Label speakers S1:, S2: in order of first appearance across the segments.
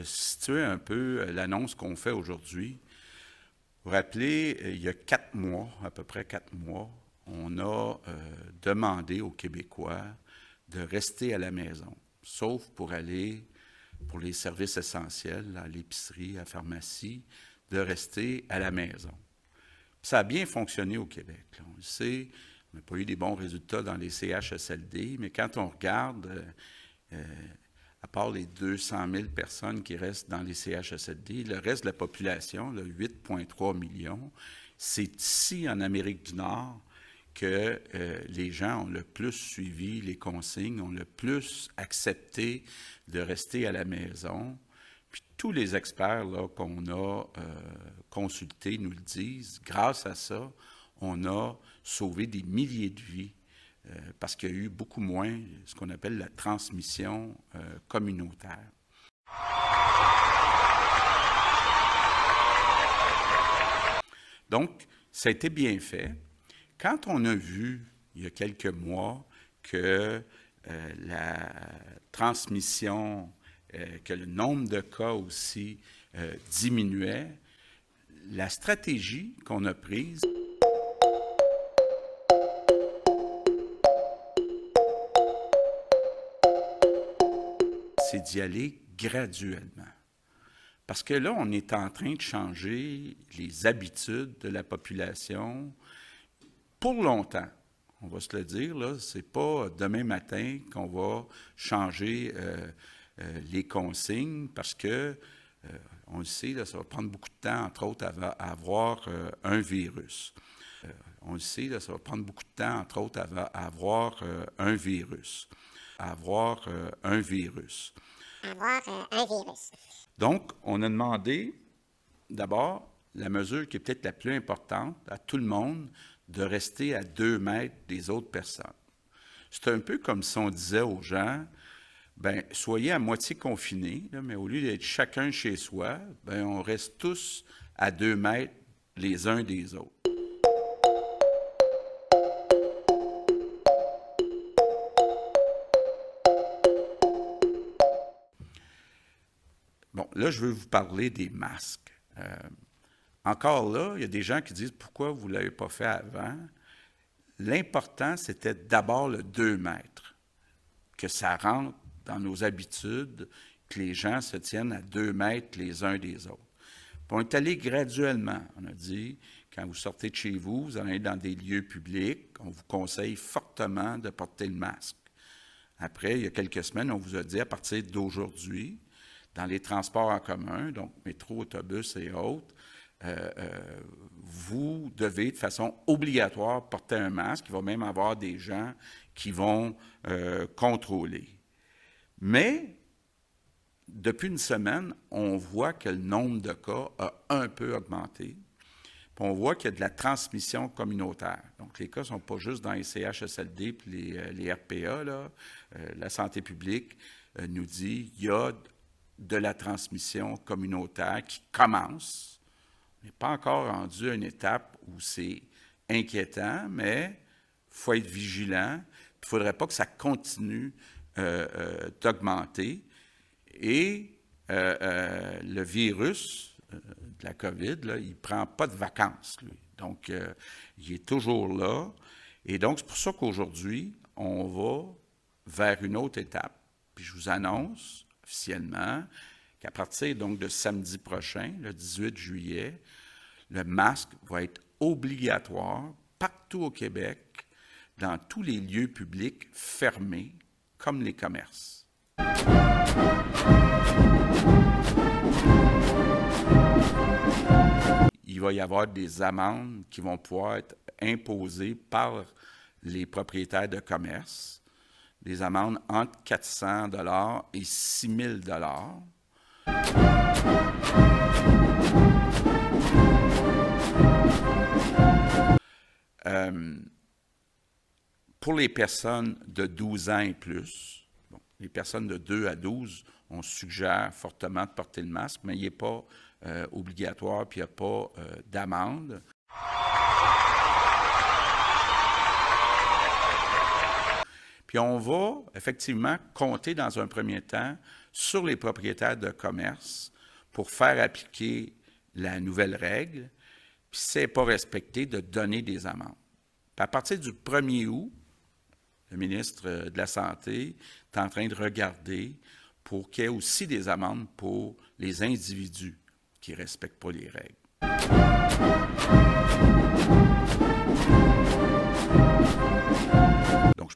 S1: situer un peu l'annonce qu'on fait aujourd'hui. Vous vous rappelez, il y a 4 mois, à peu près 4 mois, on a demandé aux Québécois de rester à la maison, sauf pour aller pour les services essentiels, à l'épicerie, à la pharmacie, de rester à la maison. Puis ça a bien fonctionné au Québec. Là. On le sait, on n'a pas eu des bons résultats dans les CHSLD, mais quand on regarde, à part les 200 000 personnes qui restent dans les CHSLD, le reste de la population, 8,3 millions, c'est ici, en Amérique du Nord, que les gens ont le plus suivi les consignes, ont le plus accepté de rester à la maison. Puis tous les experts qu'on a consultés nous le disent. Grâce à ça, on a sauvé des milliers de vies parce qu'il y a eu beaucoup moins ce qu'on appelle la transmission communautaire. Donc, ça a été bien fait. Quand on a vu, il y a quelques mois, que la transmission, que le nombre de cas aussi diminuait, la stratégie qu'on a prise, c'est d'y aller graduellement. Parce que là, on est en train de changer les habitudes de la population pour longtemps. On va se le dire, là, c'est pas demain matin qu'on va changer les consignes parce que, on le sait, là, ça va prendre beaucoup de temps, entre autres, à avoir un virus. On le sait, là, ça va prendre beaucoup de temps, entre autres, à avoir un virus. Avoir un virus. Donc, on a demandé, d'abord, la mesure qui est peut-être la plus importante à tout le monde, de rester à 2 mètres des autres personnes. C'est un peu comme si on disait aux gens, bien, soyez à moitié confinés, là, mais au lieu d'être chacun chez soi, bien, on reste tous à 2 mètres les uns des autres. Bon, là, je veux vous parler des masques. Encore là, il y a des gens qui disent « Pourquoi vous ne l'avez pas fait avant? » L'important, c'était d'abord le 2 mètres, que ça rentre dans nos habitudes, que les gens se tiennent à 2 mètres les uns des autres. Puis on est allé graduellement. On a dit, quand vous sortez de chez vous, vous allez dans des lieux publics, on vous conseille fortement de porter le masque. Après, il y a quelques semaines, on vous a dit, à partir d'aujourd'hui, dans les transports en commun, donc métro, autobus et autres, vous devez de façon obligatoire porter un masque. Il va même avoir des gens qui vont contrôler. Mais, depuis une semaine, on voit que le nombre de cas a un peu augmenté. Puis on voit qu'il y a de la transmission communautaire. Donc, les cas ne sont pas juste dans les CHSLD et les RPA. Là. La santé publique nous dit qu'il y a de la transmission communautaire qui commence. On n'est pas encore rendu à une étape où c'est inquiétant, mais il faut être vigilant. Il ne faudrait pas que ça continue d'augmenter. Et le virus de la COVID, là, il ne prend pas de vacances, lui. Donc, il est toujours là. Et donc, c'est pour ça qu'aujourd'hui, on va vers une autre étape. Puis je vous annonce officiellement qu'à partir donc de samedi prochain, le 18 juillet, le masque va être obligatoire partout au Québec, dans tous les lieux publics fermés, comme les commerces. Il va y avoir des amendes qui vont pouvoir être imposées par les propriétaires de commerce, des amendes entre 400 $ et 6 000 $. Pour les personnes de 12 ans et plus, bon, les personnes de 2 à 12, on suggère fortement de porter le masque, mais il n'est pas obligatoire, puis il n'y a pas d'amende. Puis on va effectivement compter dans un premier temps sur les propriétaires de commerce pour faire appliquer la nouvelle règle, puis si ce n'est pas respecté, de donner des amendes. Puis à partir du 1er août, le ministre de la Santé est en train de regarder pour qu'il y ait aussi des amendes pour les individus qui ne respectent pas les règles. Donc,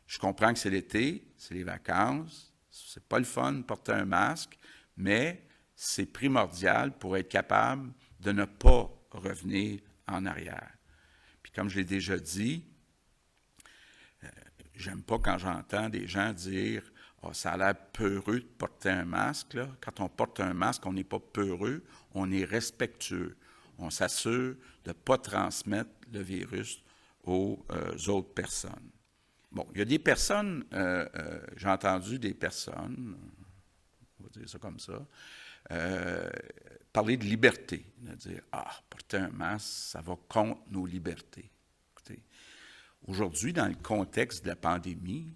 S1: je comprends que c'est l'été, c'est les vacances, c'est pas le fun de porter un masque, mais c'est primordial pour être capable de ne pas revenir en arrière. Puis comme je l'ai déjà dit, j'aime pas quand j'entends des gens dire « Ah, ça a l'air peureux de porter un masque. » Là. Quand on porte un masque, on n'est pas peureux, on est respectueux. On s'assure de ne pas transmettre le virus aux autres personnes. Bon, il y a des personnes, j'ai entendu des personnes, on va dire ça comme ça, parler de liberté, de dire « Ah, porter un masque, ça va contre nos libertés. » Écoutez, aujourd'hui, dans le contexte de la pandémie,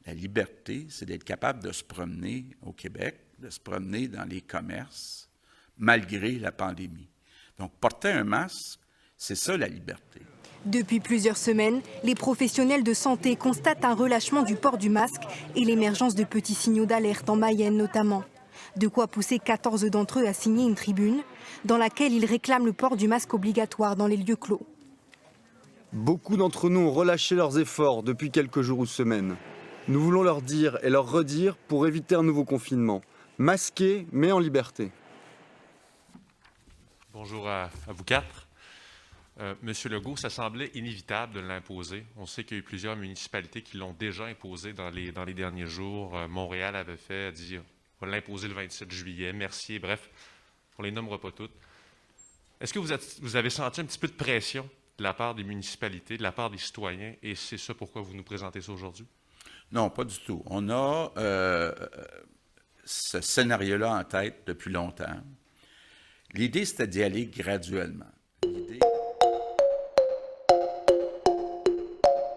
S1: la liberté, c'est d'être capable de se promener au Québec, de se promener dans les commerces, malgré la pandémie. Donc, porter un masque, c'est ça la liberté.
S2: Depuis plusieurs semaines, les professionnels de santé constatent un relâchement du port du masque et l'émergence de petits signaux d'alerte en Mayenne notamment. De quoi pousser 14 d'entre eux à signer une tribune dans laquelle ils réclament le port du masque obligatoire dans les lieux clos.
S3: Beaucoup d'entre nous ont relâché leurs efforts depuis quelques jours ou semaines. Nous voulons leur dire et leur redire pour éviter un nouveau confinement. Masqués, mais en liberté.
S4: Bonjour à vous quatre. Monsieur Legault, ça semblait inévitable de l'imposer. On sait qu'il y a eu plusieurs municipalités qui l'ont déjà imposé dans les derniers jours. Montréal avait fait, a dit on va l'imposer le 27 juillet. Mercier, bref, on ne les nommera pas toutes. Est-ce que vous avez senti un petit peu de pression de la part des municipalités, de la part des citoyens, et c'est ça pourquoi vous nous présentez ça aujourd'hui?
S1: Non, pas du tout. On a ce scénario-là en tête depuis longtemps. L'idée, c'était d'y aller graduellement.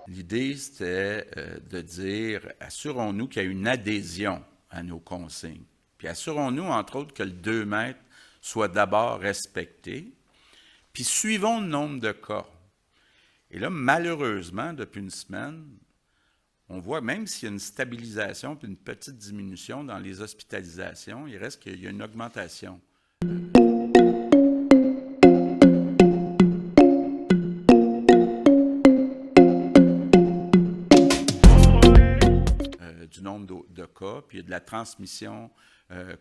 S1: L'idée, c'était de dire, assurons-nous qu'il y a une adhésion à nos consignes. Puis assurons-nous, entre autres, que le 2 mètres soit d'abord respecté. Puis suivons le nombre de cas. Et là, malheureusement, depuis une semaine, on voit, même s'il y a une stabilisation puis une petite diminution dans les hospitalisations, il reste qu'il y a une augmentation. Du nombre de cas, puis il y a de la transmission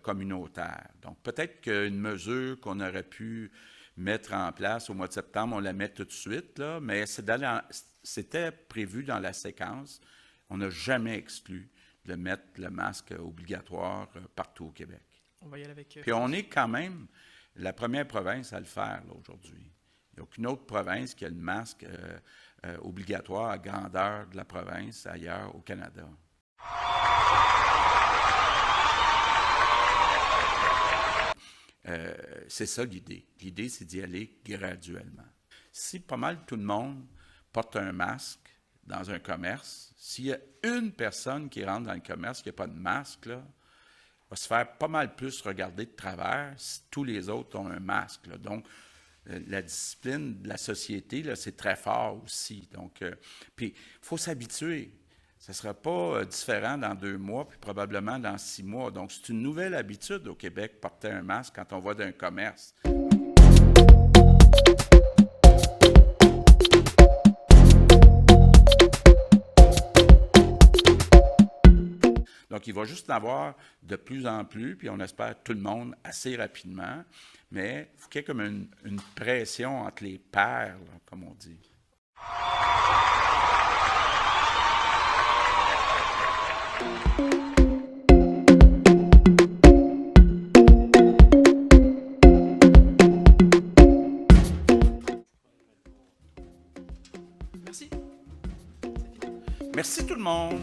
S1: communautaire. Donc, peut-être qu'une mesure qu'on aurait pu mettre en place au mois de septembre, on la met tout de suite, là, mais c'était prévu dans la séquence. On n'a jamais exclu de mettre le masque obligatoire partout au Québec.
S5: On va y aller avec...
S1: Puis on est quand même la première province à le faire aujourd'hui. Il n'y a aucune autre province qui a le masque obligatoire à grandeur de la province ailleurs au Canada. C'est ça l'idée. L'idée, c'est d'y aller graduellement. Si pas mal tout le monde porte un masque dans un commerce, s'il y a une personne qui rentre dans le commerce qui n'a pas de masque, là, va se faire pas mal plus regarder de travers si tous les autres ont un masque. Là. Donc, la discipline de la société, là, c'est très fort aussi. Donc, puis, il faut s'habituer. Ça ne sera pas différent dans 2 mois, puis probablement dans 6 mois. Donc, c'est une nouvelle habitude au Québec, porter un masque quand on va dans un commerce. Donc, il va juste en avoir de plus en plus, puis on espère tout le monde assez rapidement, mais il faut qu'il y ait comme une pression entre les pairs, là, comme on dit.
S5: Merci.
S1: Merci tout le monde.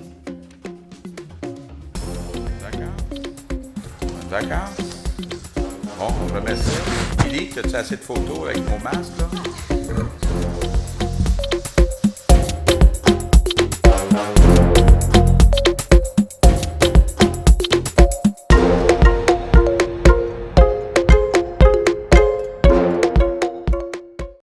S1: D'accord. Bon, je remets ça. Lily, as-tu assez de photos avec mon masque, là?